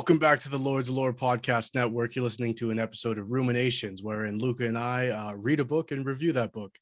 Welcome back to the Lords of Lore Podcast Network. You're listening to an episode of Ruminations, wherein Luka and I read a book and review that book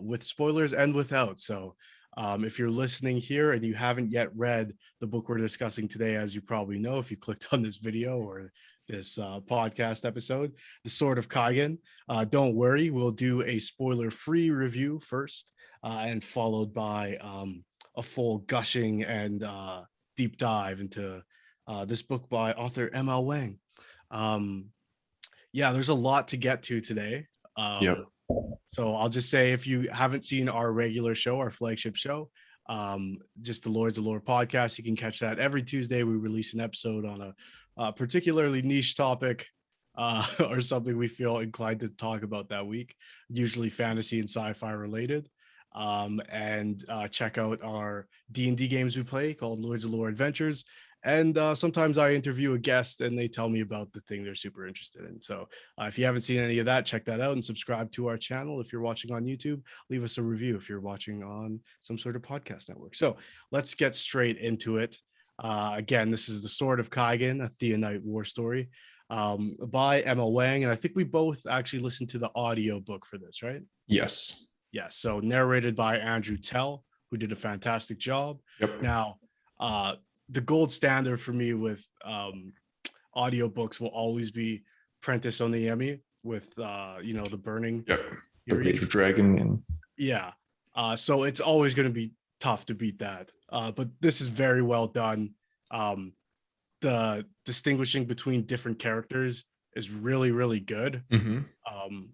with spoilers and without. So if you're listening here and you haven't yet read the book we're discussing today, as you probably know, if you clicked on this video or this podcast episode, The Sword of Kaigen, don't worry, we'll do a spoiler-free review first and followed by a full gushing and deep dive into this book by author Wang. There's a lot to get to today. So I'll just say, if you haven't seen our regular show, our flagship show, just the Lords of Lore podcast, you can catch that every Tuesday. We release an episode on a particularly niche topic or something we feel inclined to talk about that week, usually fantasy and sci-fi related. And check out our D&D games we play called Lords of Lore Adventures. And sometimes I interview a guest and they tell me about the thing they're super interested in. So if you haven't seen any of that, check that out and subscribe to our channel. If you're watching on YouTube, leave us a review if you're watching on some sort of podcast network. So let's get straight into it. Again, this is The Sword of Kaigen, a Theonite war story by Wang. And I think we both actually listened to the audio book for this, right? Yes. Yes. So narrated by Andrew Tell, who did a fantastic job. Yep. Now, the gold standard for me with audiobooks will always be Prentice Oniemi with the Burning. Yep. The Rage of Dragon. So it's always going to be tough to beat that. But this is very well done. The distinguishing between different characters is really, really good.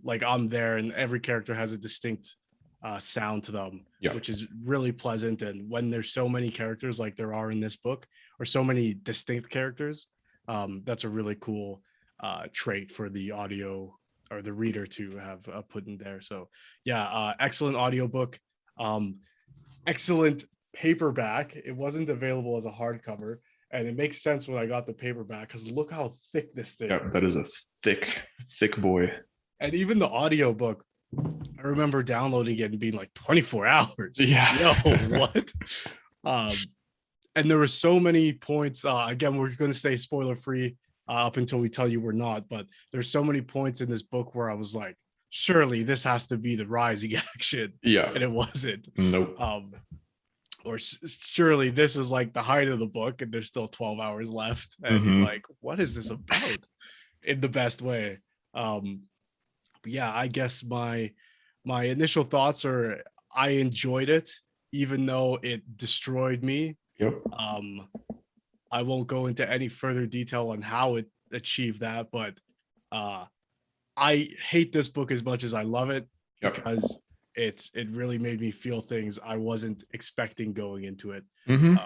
Like I'm there, and every character has a distinct sound to them, which is really pleasant. And when there's so many characters like there are in this book, or so many distinct characters, that's a really cool trait for the audio or the reader to have put in there. So excellent audiobook, excellent paperback. It wasn't available as a hardcover, and it makes sense when I got the paperback, because look how thick this thing is. That is a thick boy. And even the audiobook, I remember downloading it and being like 24 hours. Yeah. What? And there were so many points. Again, we're going to stay spoiler free up until we tell you we're not. But there's so many points in this book where I was like, surely this has to be the rising action. Yeah. And it wasn't. Nope. Or surely this is like the height of the book and there's still 12 hours left. And you're like, what is this about? In the best way. I guess my initial thoughts are I enjoyed it, even though it destroyed me. Yep. I won't go into any further detail on how it achieved that, but I hate this book as much as I love it, because it really made me feel things I wasn't expecting going into it. And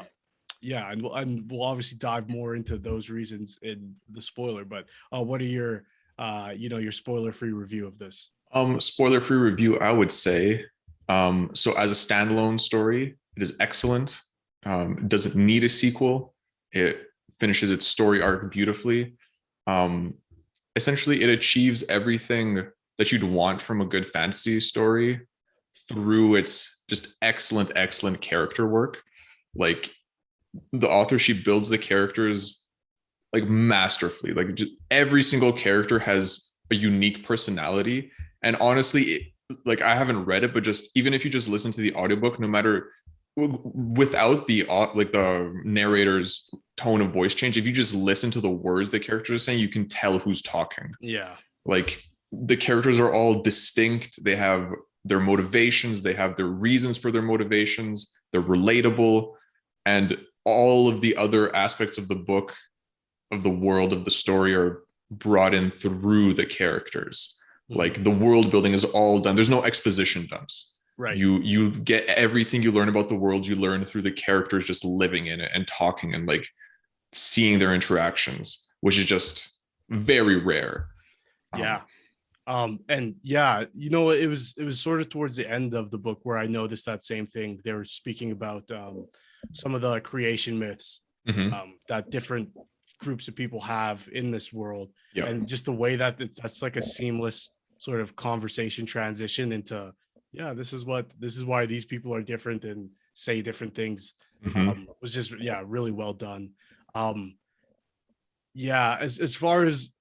we'll obviously dive more into those reasons in the spoiler. But what are your your spoiler-free review of this? Spoiler-free review, I would say, so as a standalone story, it is excellent. It doesn't need a sequel. It finishes its story arc beautifully. Essentially, it achieves everything that you'd want from a good fantasy story through its just excellent character work. Like, the author, she builds the characters like masterfully. Like, just every single character has a unique personality. And honestly, I haven't read it, but just even if you just listen to the audiobook, no matter without the narrator's tone of voice change, if you just listen to the words the characters are saying, you can tell who's talking. Like, the characters are all distinct. They have their motivations, they have their reasons for their motivations, they're relatable, and all of the other aspects of the book, of the world, of the story, are brought in through the characters. Like, the world building is all done. There's no exposition dumps. Right. You get everything you learn about the world, you learn through the characters just living in it and talking and like seeing their interactions, which is just very rare. It was sort of towards the end of the book where I noticed that same thing. They were speaking about some of the creation myths that different groups of people have in this world, and just the way that that's like a seamless sort of conversation transition into this is why these people are different and say different things. Was just really well done. Yeah, as far as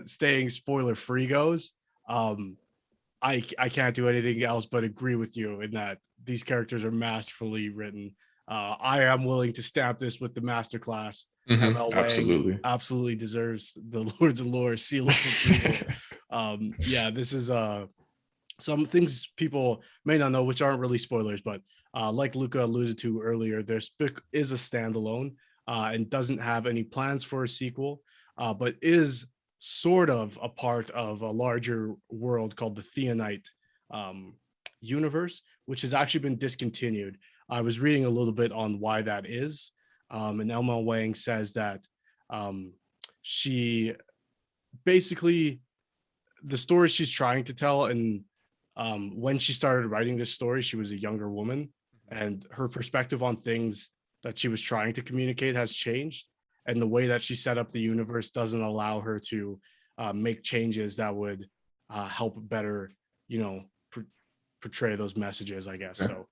staying spoiler free goes, I can't do anything else but agree with you in that these characters are masterfully written. I am willing to stamp this with the masterclass. ML Wang Absolutely. absolutely deserves the Lords of Lore seal of approval. Yeah, this is some things people may not know, which aren't really spoilers, but like Luka alluded to earlier, this book is a standalone and doesn't have any plans for a sequel, but is sort of a part of a larger world called the Theonite um, universe, which has actually been discontinued. I was reading a little bit on why that is, and Elma Wang says that she basically the story she's trying to tell, and when she started writing this story, she was a younger woman, and her perspective on things that she was trying to communicate has changed, and the way that she set up the universe doesn't allow her to make changes that would help better, you know, portray those messages, I guess. Okay. So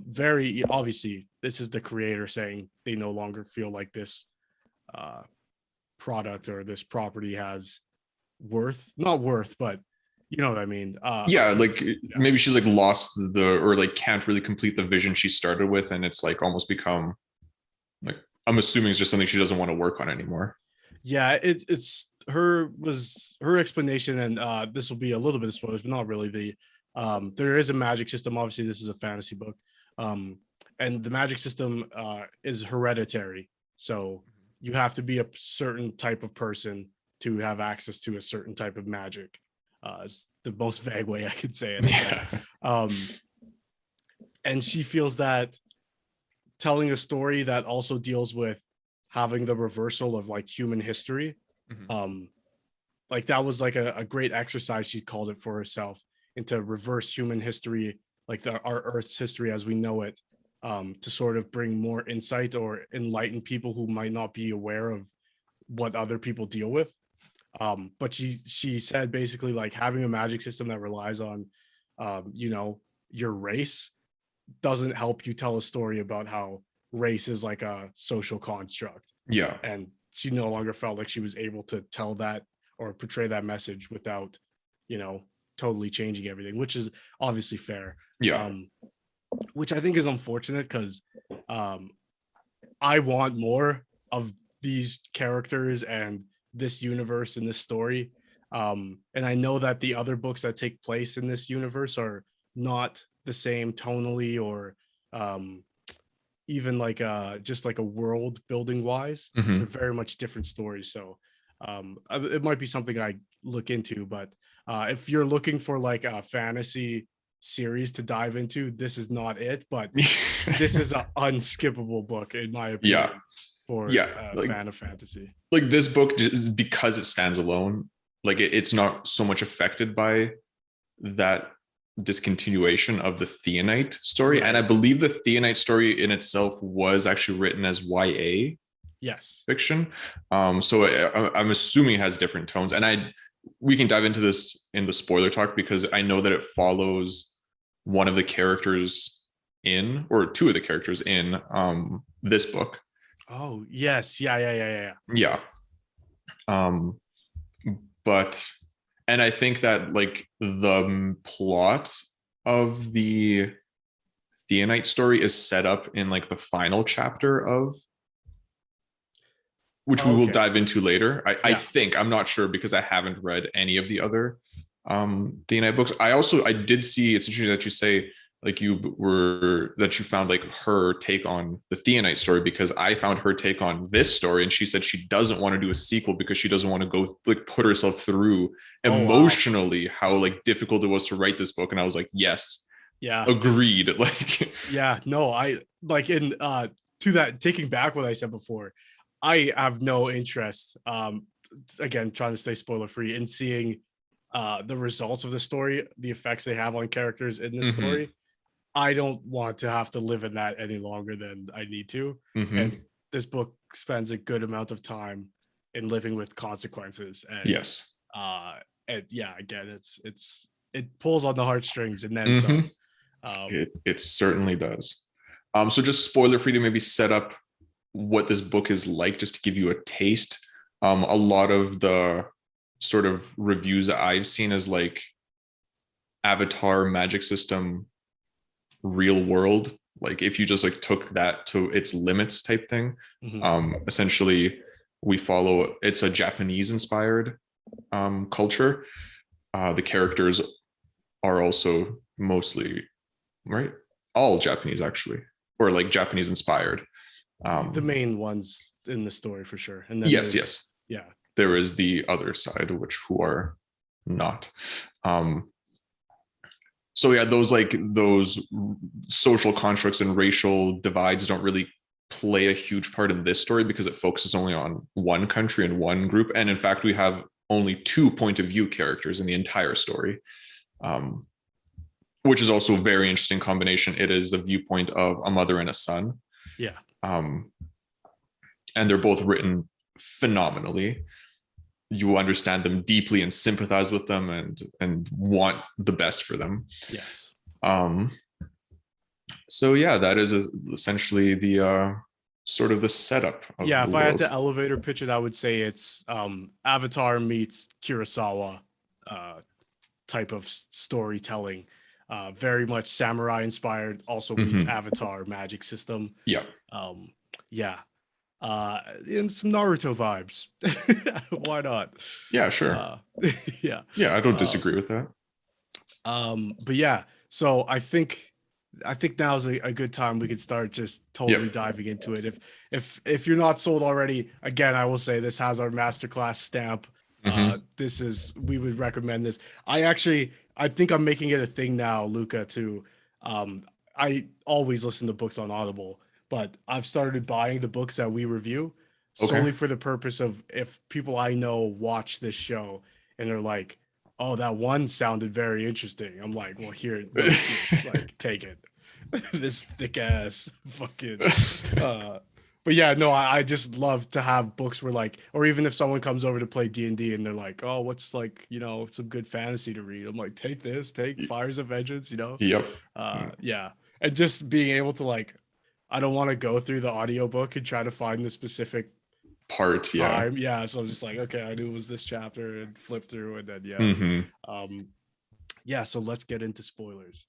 very obviously, this is the creator saying they no longer feel like this product or this property has not worth, but you know what I mean. Yeah, like maybe she's like lost or like can't really complete the vision she started with, and it's like almost become like, I'm assuming it's just something she doesn't want to work on anymore. Yeah, it's her explanation, and this will be a little bit of spoilers, but not really. There is a magic system. Obviously, this is a fantasy book, and the magic system is hereditary. So you have to be a certain type of person to have access to a certain type of magic. It's the most vague way I could say it. Yeah. And she feels that telling a story that also deals with having the reversal of like human history, like that was like a great exercise, she called it, for herself, into reverse human history, like our Earth's history as we know it, to sort of bring more insight or enlighten people who might not be aware of what other people deal with. But she said basically like having a magic system that relies on you know, your race doesn't help you tell a story about how race is like a social construct. Yeah. And she no longer felt like she was able to tell that or portray that message without, you know, totally changing everything, which is obviously fair. Yeah. Which I think is unfortunate because I want more of these characters and this universe and this story. And I know that the other books that take place in this universe are not the same tonally or even like just like a world building wise. They're very much different stories. So it might be something I look into, but if you're looking for like a fantasy series to dive into, this is not it, but this is an unskippable book in my opinion. For a like, fan of fantasy. Like this book, just because it stands alone, like it's not so much affected by that discontinuation of the Theonite story. Right. And I believe the Theonite story in itself was actually written as YA fiction. So I'm assuming it has different tones. And we can dive into this in the spoiler talk, because I know that it follows one of the characters in, or two of the characters in this book. Oh, yes. Yeah. But, and I think that like the plot of the Theonite story is set up in like the final chapter of, which we will dive into later. I think, I'm not sure because I haven't read any of the other Theonite books. I did see, it's interesting that you say like that you found like her take on the Theonite story, because I found her take on this story, and she said she doesn't want to do a sequel because she doesn't want to go like put herself through emotionally how like difficult it was to write this book. And I was like, yes, agreed. Like, yeah, no, I like in to that, taking back what I said before, I have no interest, again, trying to stay spoiler free, in seeing the results of the story, the effects they have on characters in this story. I don't want to have to live in that any longer than I need to. And this book spends a good amount of time in living with consequences. And and yeah, again, it pulls on the heartstrings and then some. It certainly does. So just spoiler free to maybe set up what this book is like, just to give you a taste. A lot of the sort of reviews that I've seen is like Avatar magic system real world, like if you just like took that to its limits type thing. Essentially we follow, it's a Japanese inspired culture. The characters are also mostly, right, all Japanese actually, or like Japanese inspired. The main ones in the story for sure. And then yes, yeah, there is the other side, which who are not. So yeah, those social constructs and racial divides don't really play a huge part in this story because it focuses only on one country and one group. And in fact, we have only 2 point of view characters in the entire story, which is also a very interesting combination. It is the viewpoint of a mother and a son. Yeah. And they're both written phenomenally. You understand them deeply and sympathize with them and want the best for them. Yes. So yeah, that is essentially the sort of the setup of yeah, the if world. I had to elevator pitch it, I would say it's Avatar meets Kurosawa type of storytelling. Very much samurai inspired, also meets Avatar magic system. Yeah. Yeah. And some Naruto vibes. Why not? Yeah, sure. Yeah. Yeah, I don't disagree with that. But yeah, so I think now's a good time we could start just totally diving into it. If you're not sold already, again, I will say this has our masterclass stamp. We would recommend this. I think I'm making it a thing now, Luka, to I always listen to books on Audible, but I've started buying the books that we review solely for the purpose of if people I know watch this show and they're like, oh, that one sounded very interesting. I'm like, well, here, like, take it. This thick ass fucking but yeah, no, I just love to have books where like, or even if someone comes over to play D&D and they're like, oh, what's like, some good fantasy to read, I'm like, take Fires of Vengeance, yeah. And just being able to like, I don't want to go through the audiobook and try to find the specific part time. Yeah, so I'm just like, okay, I knew it was this chapter and flip through, and then yeah. So let's get into spoilers.